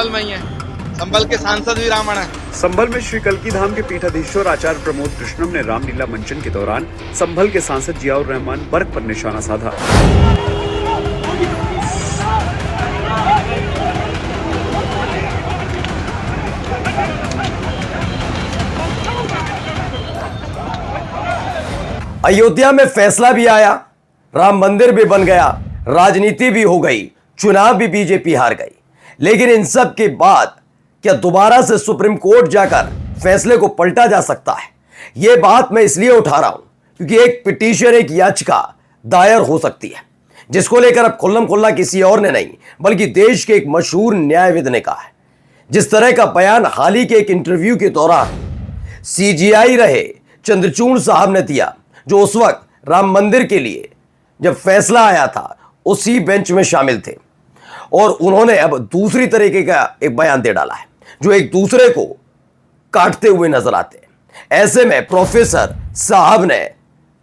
संभल में ही है। संभल के सांसद भी रावण है। संभल में श्री कल्की धाम के पीठाधीश्वर आचार्य प्रमोद कृष्णम ने रामलीला मंचन के दौरान संभल के सांसद जियाउर रहमान बर्क पर निशाना साधा। अयोध्या में फैसला भी आया, राम मंदिर भी बन गया, राजनीति भी हो गई, चुनाव भी बीजेपी हार गई। लेकिन इन सब के बाद क्या दोबारा से सुप्रीम कोर्ट जाकर फैसले को पलटा जा सकता है? यह बात मैं इसलिए उठा रहा हूं क्योंकि एक पिटीशन, एक याचिका दायर हो सकती है, जिसको लेकर अब खुल्लम खुल्ला किसी और ने नहीं बल्कि देश के एक मशहूर न्यायविद ने कहा है। जिस तरह का बयान हाल ही के एक इंटरव्यू के दौरान सीजीआई रहे चंद्रचूड़ साहब ने दिया, जो उस वक्त राम मंदिर के लिए जब फैसला आया था उसी बेंच में शामिल थे, और उन्होंने अब दूसरी तरीके का एक बयान दे डाला है जो एक दूसरे को काटते हुए नजर आते हैं। ऐसे में प्रोफेसर साहब ने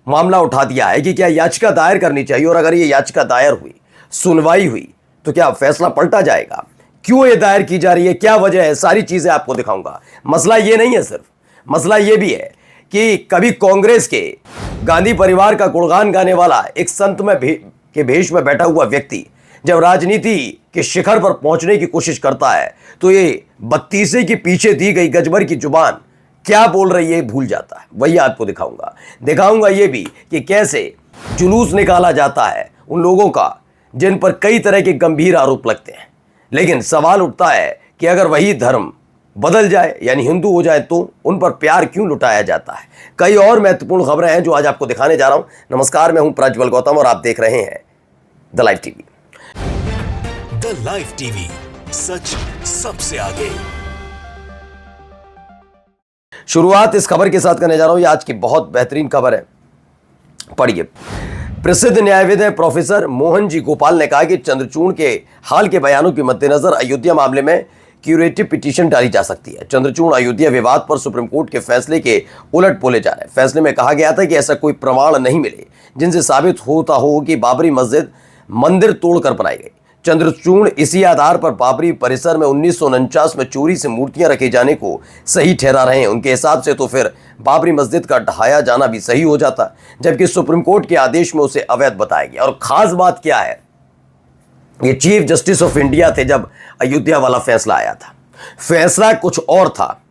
मामला उठा दिया है कि क्या याचिका दायर करनी चाहिए, और अगर ये याचिका दायर हुई, सुनवाई हुई, तो क्या फैसला पलटा जाएगा? क्यों ये दायर की जा रही है, क्या वजह है, सारी चीजें आपको दिखाऊंगा। मसला ये नहीं है सिर्फ, मसला ये भी है कि कभी कांग्रेस के गांधी परिवार का गुणगान गाने वाला एक संत में के भेष में बैठा हुआ व्यक्ति जब राजनीति के शिखर पर पहुंचने की कोशिश करता है तो ये बत्तीसे के पीछे दी गई गजबर की जुबान क्या बोल रही है भूल जाता है। वही आपको दिखाऊंगा ये भी कि कैसे जुलूस निकाला जाता है उन लोगों का जिन पर कई तरह के गंभीर आरोप लगते हैं। लेकिन सवाल उठता है कि अगर वही धर्म बदल जाए, यानी हिंदू हो जाए, तो उन पर प्यार क्यों लुटाया जाता है। कई और महत्वपूर्ण खबरें हैं जो आज आपको दिखाने जा रहा हूं। नमस्कार, मैं हूं प्रज्वल गौतम और आप देख रहे हैं the live TV. The live TV, सच सबसे आगे। शुरुआत इस खबर के साथ करने जा रहा हूं। ये आज की बहुत बेहतरीन खबर है, पढ़िए। प्रसिद्ध न्यायविद हैं प्रोफेसर मोहन जी गोपाल ने कहा कि चंद्रचूड़ के हाल के बयानों के मद्देनजर अयोध्या मामले में क्यूरेटिव पिटीशन डाली जा सकती है। चंद्रचूड़ अयोध्या विवाद पर सुप्रीम कोर्ट के फैसले के उलट बोले जा रहे हैं। फैसले में कहा गया था कि ऐसा कोई प्रमाण नहीं मिले जिनसे साबित होता हो कि बाबरी मस्जिद मंदिर तोड़कर बनाई गई। चंद्रचूड़ इसी आधार पर बाबरी परिसर में 1949 में चोरी से मूर्तियां रखे जाने को सही ठहरा रहे हैं। उनके हिसाब से तो फिर बाबरी मस्जिद का ढहाया जाना भी सही हो जाता, जबकि सुप्रीम कोर्ट के आदेश में उसे अवैध बताया गया। और खास बात क्या है, ये चीफ जस्टिस ऑफ इंडिया थे जब अयोध्या वाला फैसला आया था। फैसला कुछ और था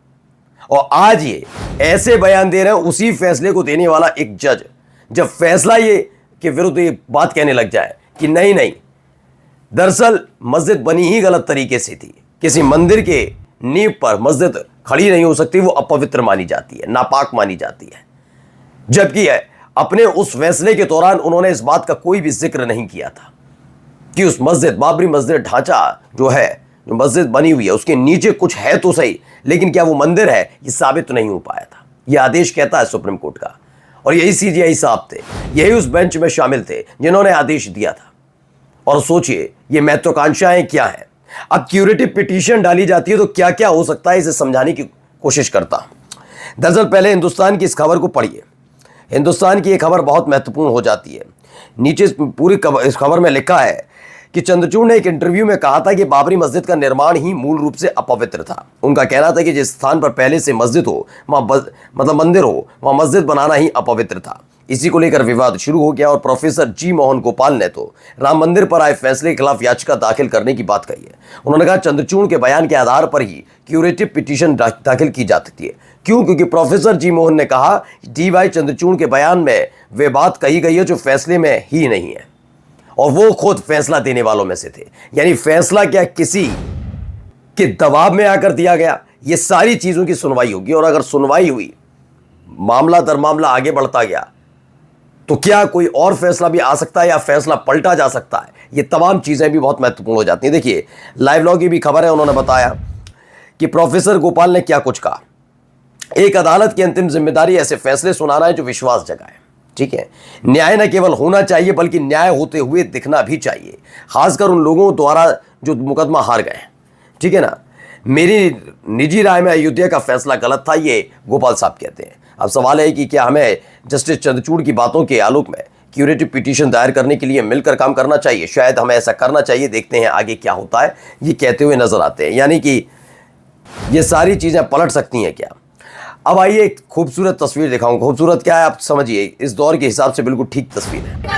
और आज ये ऐसे बयान दे रहे हैं उसी फैसले को देने वाला एक जज, जब फैसला ये के विरुद्ध ये बात कहने लग जाए कि नहीं, दरअसल मस्जिद बनी ही गलत तरीके से थी, किसी मंदिर के नींव पर मस्जिद खड़ी नहीं हो सकती, वो अपवित्र मानी जाती है, नापाक मानी जाती है। जबकि अपने उस फैसले के दौरान उन्होंने इस बात का कोई भी जिक्र नहीं किया था कि उस मस्जिद, बाबरी मस्जिद ढांचा जो है, जो मस्जिद बनी हुई है, उसके नीचे कुछ है तो सही, लेकिन क्या वो मंदिर है, ये साबित नहीं हो पाया था। ये आदेश कहता है सुप्रीम कोर्ट का, और यही सीजीआई साहब थे, यही उस बेंच में शामिल थे जिन्होंने आदेश दिया था। और सोचिए ये महत्वाकांक्षाएं क्या हैं। अब क्यूरेटिव पिटीशन डाली जाती है तो क्या क्या हो सकता है, इसे समझाने की कोशिश करता हूं। दरअसल पहले हिंदुस्तान की इस खबर को पढ़िए। हिंदुस्तान की ये खबर बहुत महत्वपूर्ण हो जाती है। नीचे पूरी इस खबर में लिखा है कि चंद्रचूड़ ने एक इंटरव्यू में कहा था कि बाबरी मस्जिद का निर्माण ही मूल रूप से अपवित्र था। उनका कहना था कि जिस स्थान पर पहले से मस्जिद हो, वहां मंदिर हो, वहां मस्जिद बनाना ही अपवित्र था। इसी को लेकर विवाद शुरू हो गया और प्रोफेसर जी मोहन गोपाल ने तो राम मंदिर पर आए फैसले के खिलाफ याचिका दाखिल करने की बात कही है। उन्होंने कहा चंद्रचूड़ के बयान के आधार पर ही क्यूरेटिव पिटीशन दाखिल की जा सकती है। क्यों? क्योंकि प्रोफेसर जी मोहन ने कहा DY चंद्रचूड़ के बयान में वे बात कही गई है जो फैसले में ही नहीं है, और वो खुद फैसला देने वालों में से थे। यानी फैसला क्या किसी के दबाव में आकर दिया गया, ये सारी चीजों की सुनवाई होगी, और अगर सुनवाई हुई, मामला दर मामला आगे बढ़ता गया, तो क्या कोई और फैसला भी आ सकता है या फैसला पलटा जा सकता है। ये तमाम चीजें भी बहुत महत्वपूर्ण हो जाती हैं। देखिए लाइव लॉ की भी खबर है, उन्होंने बताया कि प्रोफेसर गोपाल ने क्या कुछ कहा। एक अदालत की अंतिम जिम्मेदारी ऐसे फैसले सुनाना है जो विश्वास जगाए। ठीक है, न्याय न केवल होना चाहिए बल्कि न्याय होते हुए दिखना भी चाहिए, खासकर उन लोगों द्वारा जो मुकदमा हार गए। ठीक है ना, मेरी निजी राय में अयोध्या का फैसला गलत था, ये गोपाल साहब कहते हैं। अब सवाल है कि क्या हमें जस्टिस चंद्रचूड़ की बातों के आलोक में क्यूरेटिव पिटीशन दायर करने के लिए मिलकर काम करना चाहिए? शायद हमें ऐसा करना चाहिए, देखते हैं आगे क्या होता है। ये कहते हुए नजर आते हैं, यानी कि ये सारी चीजें पलट सकती हैं क्या। अब आइए एक खूबसूरत तस्वीर दिखाऊं। खूबसूरत क्या है आप समझिए, इस दौर के हिसाब से बिल्कुल ठीक तस्वीर है।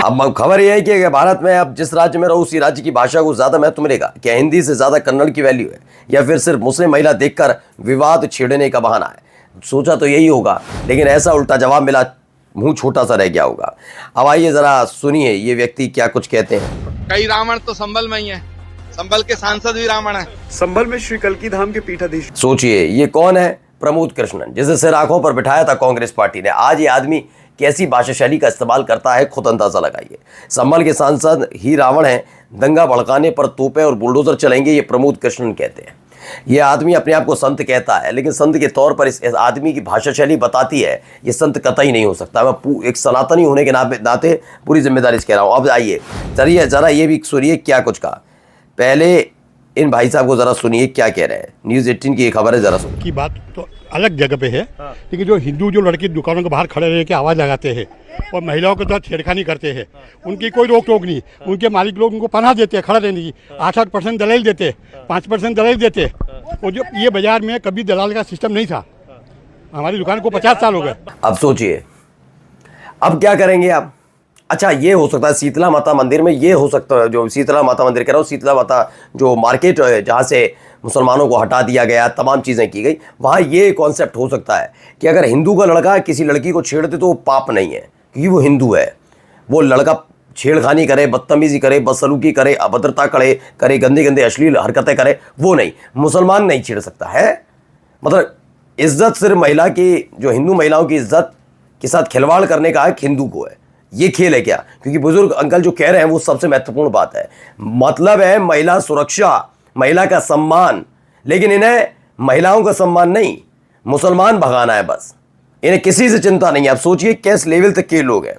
अब खबर यह है कि भारत में अब जिस राज्य में रहो उसी राज्य की भाषा को ज्यादा महत्व मिलेगा। क्या हिंदी से ज्यादा कन्नड़ की वैल्यू है, या फिर सिर्फ मुस्लिम महिला देखकर विवाद छेड़ने का बहाना है? सोचा तो यही होगा, लेकिन ऐसा उल्टा जवाब मिला, मुंह छोटा सा रह गया होगा। अब आइए जरा सुनिए ये व्यक्ति क्या कुछ कहते हैं। कई रावण तो संभल में ही है, संभल के सांसद भी रावण है। संभल में श्री कल्की धाम के पीठाधीश सोचिए ये कौन है? प्रमोद कृष्णन, जिसे सिर आंखों पर बिठाया था कांग्रेस पार्टी ने। आज ये आदमी कैसी भाषा शैली का इस्तेमाल करता है, खुद अंदाजा लगाइए। संभल के सांसद ही रावण हैं, दंगा भड़काने पर तोपे और बुलडोजर चलेंगे, ये प्रमोद कृष्णन कहते हैं। ये आदमी अपने आप को संत कहता है, लेकिन संत के तौर पर इस आदमी की भाषा शैली बताती है ये संत कतई नहीं हो सकता। मैं एक सनातनी होने के नाते पूरी जिम्मेदारी से कह रहा हूँ। अब आइए चलिए जरा ये भी सुनिए क्या कुछ कहा। पहले इन भाई साहब को जरा सुनिए क्या कह रहे हैं। न्यूज़ 18 की ये खबर है, जरा सुनिए। की बात तो अलग जगह पे है, लेकिन जो हिंदू जो लड़की दुकानों के बाहर खड़े रह के आवाज़ लगाते हैं और महिलाओं के साथ छेड़खानी करते हैं, उनकी कोई रोक टोक नहीं। उनके मालिक लोग उनको पनाह देते हैं खड़ा रहने की, 8-8% दलाल देते, 5% दलाल देते। और जो ये बाजार में कभी दलाल का सिस्टम नहीं था। हमारी दुकान को 50 साल हो गए। अब सोचिए अब क्या करेंगे आप? अच्छा ये हो सकता है शीतला माता मंदिर में, ये हो सकता है जो शीतला माता मंदिर कह रहा हूँ, शीतला माता जो मार्केट है जहाँ से मुसलमानों को हटा दिया गया, तमाम चीज़ें की गई, वहाँ ये कॉन्सेप्ट हो सकता है कि अगर हिंदू का लड़का किसी लड़की को छेड़ दे तो वो पाप नहीं है, क्योंकि वो हिंदू है। वो लड़का छेड़खानी करे, बदतमीजी करे, बदसलूकी करे, अभद्रता करे, गंदे गंदे अश्लील हरकतें करे, वो नहीं, मुसलमान नहीं छेड़ सकता है। मतलब इज्जत सिर्फ महिला की, जो हिंदू महिलाओं की इज्जत के साथ खिलवाड़ करने का हक हिंदू को है। ये खेल है क्या? क्योंकि बुजुर्ग अंकल जो कह रहे हैं वो सबसे महत्वपूर्ण बात है। मतलब है महिला सुरक्षा, महिला का सम्मान, लेकिन इन्हें महिलाओं का सम्मान नहीं, मुसलमान भगाना है बस। इन्हें किसी से चिंता नहीं है। आप सोचिए किस लेवल तक के लोग हैं।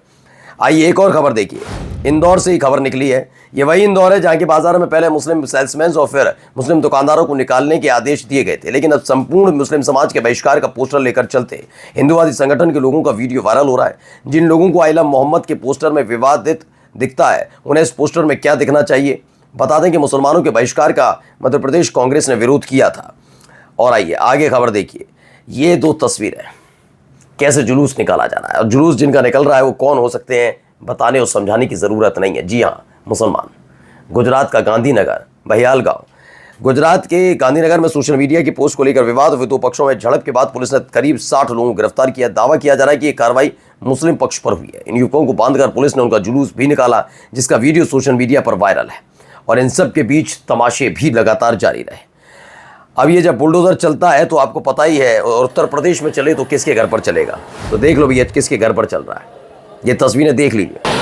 आइए एक और खबर देखिए, इंदौर से ही खबर निकली है। ये वही इंदौर है जहाँ के बाजार में पहले मुस्लिम सेल्समैन और फिर मुस्लिम दुकानदारों को निकालने के आदेश दिए गए थे, लेकिन अब संपूर्ण मुस्लिम समाज के बहिष्कार का पोस्टर लेकर चलते हिंदुवादी संगठन के लोगों का वीडियो वायरल हो रहा है। जिन लोगों को आइला मोहम्मद के पोस्टर में विवादित दिखता है, उन्हें इस पोस्टर में क्या दिखना चाहिए? बता दें कि मुसलमानों के बहिष्कार का मध्य प्रदेश कांग्रेस ने विरोध किया था। और आइए आगे खबर देखिए, ये दो तस्वीरें, कैसे जुलूस निकाला जा रहा है। और जुलूस जिनका निकल रहा है वो कौन हो सकते हैं, बताने और समझाने की ज़रूरत नहीं है। जी हाँ, मुसलमान। गुजरात का गांधीनगर बहियाल गांव, गुजरात के गांधीनगर में सोशल मीडिया की पोस्ट को लेकर विवाद हुए। दो पक्षों में झड़प के बाद पुलिस ने करीब 60 लोगों को गिरफ्तार किया। दावा किया जा रहा है कि यह कार्रवाई मुस्लिम पक्ष पर हुई है। इन युवकों को बांधकर पुलिस ने उनका जुलूस भी निकाला, जिसका वीडियो सोशल मीडिया पर वायरल है। और इन सब के बीच तमाशे भी लगातार जारी रहे। अब ये जब बुलडोजर चलता है तो आपको पता ही है, और उत्तर प्रदेश में चले तो किसके घर पर चलेगा। तो देख लो भैया किसके घर पर चल रहा है, ये तस्वीरें देख लीजिए।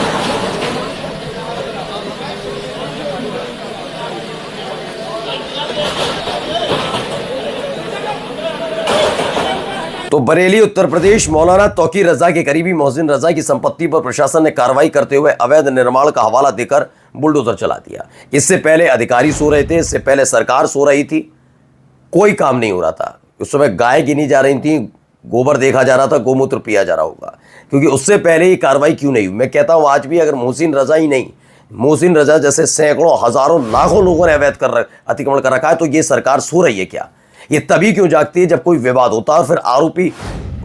तो बरेली उत्तर प्रदेश, मौलाना तौकीर रजा के करीबी मोहसिन रजा की संपत्ति पर प्रशासन ने कार्रवाई करते हुए अवैध निर्माण का हवाला देकर बुलडोजर चला दिया। इससे पहले अधिकारी सो रहे थे, इससे पहले सरकार सो रही थी, कोई काम नहीं हो रहा था। उस समय गाय गिनी जा रही थी, गोबर देखा जा रहा था, गोमूत्र पिया जा रहा होगा, क्योंकि उससे पहले ही कार्रवाई क्यों नहीं हुई। मैं कहता हूं आज भी अगर मोहसिन रजा ही नहीं, मोहसिन रजा जैसे सैकड़ों हजारों लाखों लोगों ने अवैध अतिक्रमण कर रखा है, तो ये सरकार सो रही है क्या? ये तभी क्यों जागती है जब कोई विवाद होता है और फिर आरोपी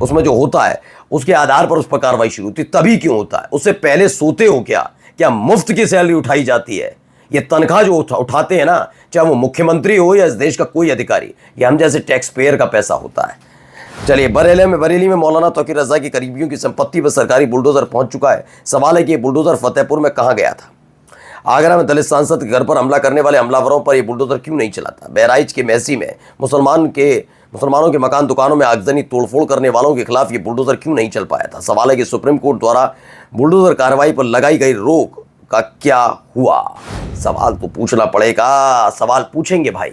उसमें जो होता है उसके आधार पर उस पर कार्रवाई शुरू होती है, तभी क्यों होता है? उससे पहले सोते हो क्या? क्या मुफ्त की सैलरी उठाई जाती है? ये तनख्वाह जो उठाते हैं ना, चाहे वो मुख्यमंत्री हो या इस देश का कोई अधिकारी, ये हम जैसे टैक्स पेयर का पैसा होता है। चलिए बरेली में मौलाना तौकीर रजा की करीबियों की संपत्ति पर सरकारी बुलडोजर पहुंच चुका है। सवाल है कि ये बुलडोजर फतेहपुर में कहां गया था? आगरा में दलित सांसद के घर पर हमला करने वाले हमलावरों पर यह बुलडोजर क्यों नहीं चलाता? बहराइच के महसी में मुसलमानों के मकान दुकानों में आगजनी तोड़फोड़ करने वालों के खिलाफ ये बुलडोजर क्यों नहीं चल पाया था? सवाल है कि सुप्रीम कोर्ट द्वारा बुलडोजर कार्रवाई पर लगाई गई रोक का क्या हुआ? सवाल तो पूछना पड़ेगा, सवाल पूछेंगे भाई,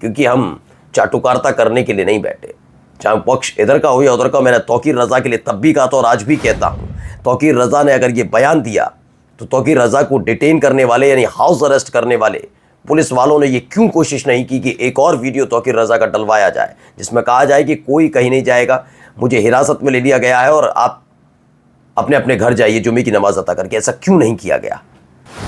क्योंकि हम चाटुकारिता करने के लिए नहीं बैठे। चाहे पक्ष इधर का हो या उधर का। मैंने तौकीर रजा के लिए तब भी कहा था और आज भी कहता हूँ, तौकीर रजा ने अगर ये बयान दिया तो तौकीर रजा को डिटेन करने वाले यानी हाउस अरेस्ट करने वाले पुलिस वालों ने ये क्यों कोशिश नहीं की कि एक और वीडियो तौकीर रजा का डलवाया जाए, जिसमें कहा जाए कि कोई कहीं नहीं जाएगा, मुझे हिरासत में ले लिया गया है और आप अपने अपने घर जाइए जुमे की नमाज अता करके। ऐसा क्यों नहीं किया गया?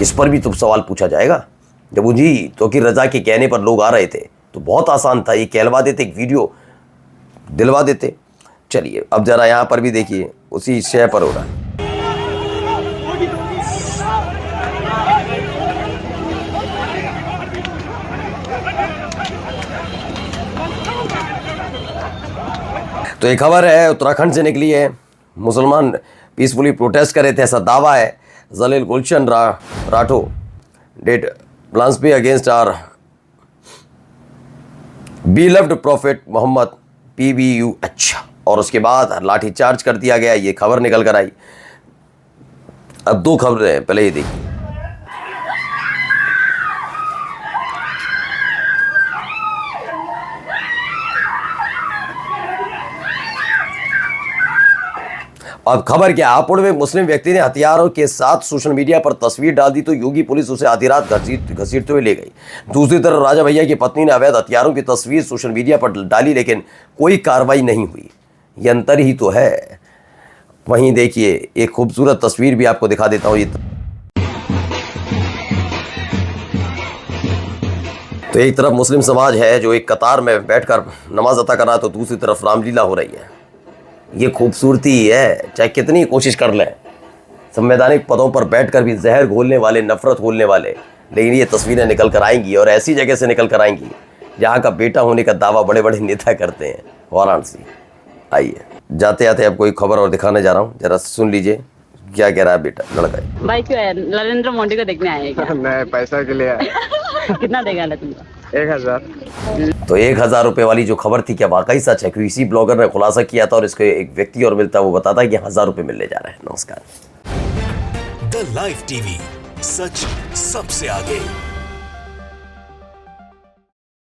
इस पर भी तो सवाल पूछा जाएगा। जब जी तौकीर रजा के कहने पर लोग आ रहे थे तो बहुत आसान था, ये कहलवा देते, एक वीडियो दिलवा देते। चलिए अब जरा यहाँ पर भी देखिए, उसी शय पर हो रहा है। तो एक खबर है उत्तराखंड से निकली है। मुसलमान पीसफुली प्रोटेस्ट कर रहे थे, ऐसा दावा है। जलील गुलशन राठो that plans be against our beloved prophet Muhammad PBUH, और उसके बाद लाठीचार्ज कर दिया गया। ये खबर निकल कर आई। अब दो खबरें हैं, पहले ये देखिए। अब खबर क्या, हापुड़ में मुस्लिम व्यक्ति ने हथियारों के साथ सोशल मीडिया पर तस्वीर डाल दी तो योगी पुलिस उसे आधी रात घसीटते हुए ले गई। दूसरी तरफ राजा भैया की पत्नी ने अवैध हथियारों की तस्वीर सोशल मीडिया पर डाली, लेकिन कोई कार्रवाई नहीं हुई। ये अंतर ही तो है। वहीं देखिए एक खूबसूरत तस्वीर भी आपको दिखा देता हूँ। ये तो एक तरफ मुस्लिम समाज है जो एक कतार में बैठकर नमाज अता कर रहा है, तो दूसरी तरफ रामलीला हो रही है। ये खूबसूरती है, चाहे कितनी कोशिश कर लें संवैधानिक पदों पर बैठकर भी जहर घोलने वाले, नफरत घोलने वाले, लेकिन ये तस्वीरें निकल कर आएंगी और ऐसी जगह से निकल कर आएंगी जहाँ का बेटा होने का दावा बड़े बड़े नेता करते हैं। वाराणसी। आइए जाते जाते अब कोई खबर और दिखाने जा रहा हूँ, जरा सुन लीजिए क्या कह रहा है बेटा लड़का। भाई क्यों है? नरेंद्र मोदी को देखने आए हैं क्या? नहीं, पैसा के लिए आया। कितना देगा ले तुमको? 1000। तो 1000 रुपए वाली जो खबर थी क्या वाकई सच है? क्योंकि इसी ब्लॉगर ने खुलासा किया था और इसको एक व्यक्ति और मिलता, वो बताता है कि 1000 रुपए मिलने जा रहे हैं। नमस्कार। द लाइव टीवी, सच सबसे आगे।